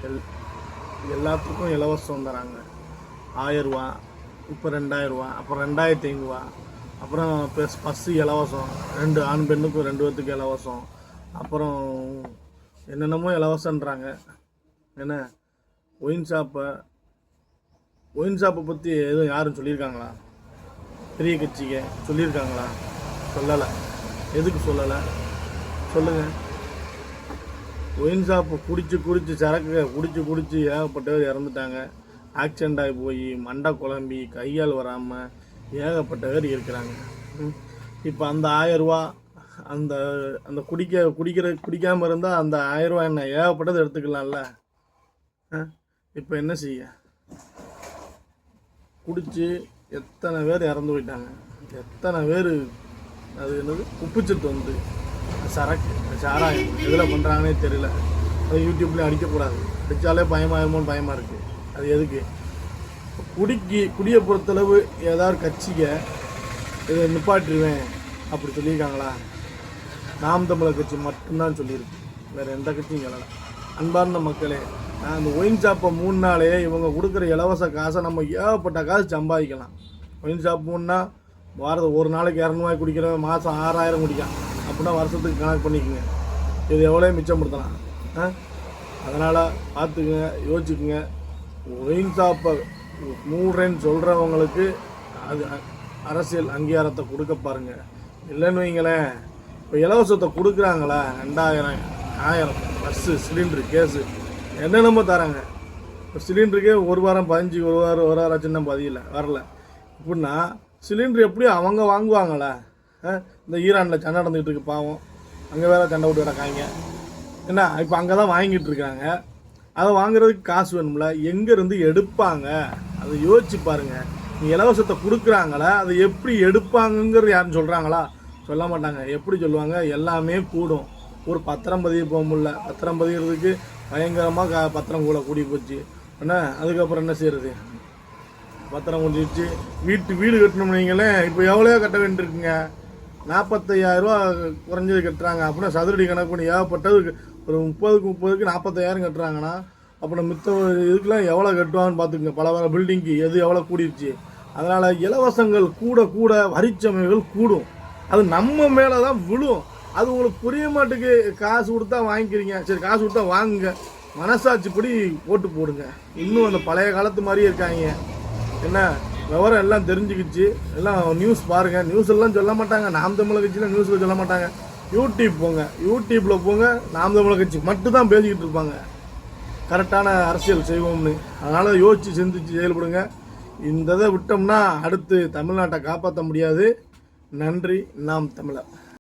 L எல்லாத்துக்கும் இலவசம் தராங்க. 1000 ரூபா, இப்போ 2000 ரூபா, அப்புறம் 2500 அப்புறம் ப்ளஸ் பஸ்ஸு இலவசம், 2 ஆண் பெண்ணுக்கும் 2 பேர்த்துக்கு இலவசம், அப்புறம் என்னென்னமோ இலவசன்றாங்க. என்ன ஒயின் ஷாப்பை பற்றி எதுவும் யாரும் சொல்லியிருக்காங்களா? பெரிய கட்சிக்கு சொல்லியிருக்காங்களா? சொல்லலை. எதுக்கு சொல்லலை சொல்லுங்கள். ஒயின் ஷாப்பு குடிச்சு சரக்கு குடிச்சு ஏகப்பட்டவர் இறந்துட்டாங்க. ஆக்சிடெண்ட் ஆகி போய் மண்டை குழம்பி கையால் வராமல் ஏகப்பட்டவர் இருக்கிறாங்க. இப்போ அந்த 1000 ரூபா அந்த அந்த குடிக்காமல் இருந்தால் அந்த 1000 ரூபா என்ன ஏகப்பட்டது எடுத்துக்கலாம்ல. இப்போ என்ன செய்ய? குடிச்சு எத்தனை பேர் இறந்து போயிட்டாங்க, எத்தனை பேர் அது என்னது உப்புச்சத்து வந்து சரக்கு சாராயம் எதில் பண்ணுறாங்கன்னே தெரியல. அது யூடியூப்லேயும் அடிக்கக்கூடாது, அடித்தாலே பயமாயிருமோன்னு பயமாக இருக்குது. அது எதுக்கு? குடியை பொறுத்தளவு ஏதாவது கட்சியை இதை நிப்பாட்டிடுவேன் அப்படி சொல்லியிருக்காங்களா? நாம் தமிழர் கட்சி மட்டும்தான் சொல்லியிருக்கு, வேறு எந்த கட்சியும் சொல்லலை. அன்பார்ந்த மக்களே, அந்த ஒயின் ஷாப்பை 3 நாளே இவங்க கொடுக்குற இலவச காசை நம்ம ஏகப்பட்ட காசு சம்பாதிக்கலாம். ஒயின் ஷாப் 3 வாரத்துக்கு ஒரு நாளைக்கு 200 குடிக்கிறவன் மாதம் 6000 குடிக்கலாம். அப்படின்னா வருஷத்துக்கு கணக்கு பண்ணிக்கோங்க, இது எவ்வளோ மிச்சப்படுத்தலாம். அதனால் பார்த்துக்குங்க, யோசிச்சுக்குங்க. ஒயின் ஷாப்பை மூடுறேன்னு சொல்கிறவங்களுக்கு அது அரசியல் அங்கீகாரத்தை கொடுக்க பாருங்கள். இல்லைன்னு வைங்களேன், இப்போ இலவசத்தை கொடுக்குறாங்களா 2000 1000 பஸ்ஸு சிலிண்ட்ரு கேஸு என்னென்னமோ தராங்க. இப்போ சிலிண்டருக்கே ஒரு வாரம் 15 ஒரு வாரம் ஆச்சுன்னா பதியல வரல. இப்படின்னா சிலிண்டர் எப்படி அவங்க வாங்குவாங்களா? இந்த ஈரானில் சண்டை நடந்துக்கிட்டு இருக்கு பாவம், அங்கே வேறு சண்டை விட்டு கிடக்காங்க. என்ன இப்போ அங்கே தான் வாங்கிட்டு இருக்காங்க. அதை வாங்குறதுக்கு காசு வேணும்ல, எங்கேருந்து எடுப்பாங்க? அதை யோசிச்சு பாருங்கள். நீ இலவசத்தை கொடுக்குறாங்களா, அதை எப்படி எடுப்பாங்கங்கிறது யாரும் சொல்கிறாங்களா? சொல்ல மாட்டாங்க. எப்படி சொல்லுவாங்க? எல்லாமே கூடும். ஒரு பத்திரம் பதிவு போக முடியல, பத்திரம் பதிகிறதுக்கு பயங்கரமாக பத்திரம் கூடி போச்சு. என்ன அதுக்கப்புறம் என்ன செய்கிறது? பத்திரம் முடிச்சு வீடு கட்டணும்னீங்களே, இப்போ எவ்வளோ கட்ட வேண்டியிருக்குங்க? 45000 ரூபா குறைஞ்சது கட்டுறாங்க. அப்படின்னா சதுரடி கணக்கு பண்ணி ஏகப்பட்டது ஒரு 30க்கு 45000 கட்டுறாங்கன்னா அப்புறம் மித்த இதுக்கெலாம் எவ்வளோ கட்டுவாங்கன்னு பார்த்துக்குங்க. பல பில்டிங்க்கு எது எவ்வளோ கூடிருச்சு. அதனால் இலவசங்கள் கூட வரிச்சமைகள் கூடும். அது நம்ம மேலே தான் விழும். அது உங்களுக்கு புரிய மாட்டுக்கு. காசு கொடுத்தா வாங்கிக்கிறீங்க, சரி காசு கொடுத்தா வாங்குங்க, மனசாட்சிப்படி ஓட்டு போடுங்க. இன்னும் அந்த பழைய காலத்து மாதிரியே இருக்காங்க. என்ன விவரம் எல்லாம் தெரிஞ்சுக்கிச்சு, எல்லாம் நியூஸ் பாருங்கள். நியூஸ் எல்லாம் சொல்ல மாட்டாங்க, நாம் தமிழர் கட்சியில் நியூஸில் சொல்ல மாட்டாங்க. யூடியூப்பில் போங்க, நாம் தமிழர் கட்சி மட்டும்தான் பேசிக்கிட்டு இருப்பாங்க கரெக்டான அரசியல் செய்வோம்னு. அதனால் யோசித்து சிந்திச்சு செயல்படுங்க. இந்த இதை விட்டோம்னா அடுத்து தமிழ்நாட்டை காப்பாற்ற முடியாது. நன்றி. நாம் தமிழர்.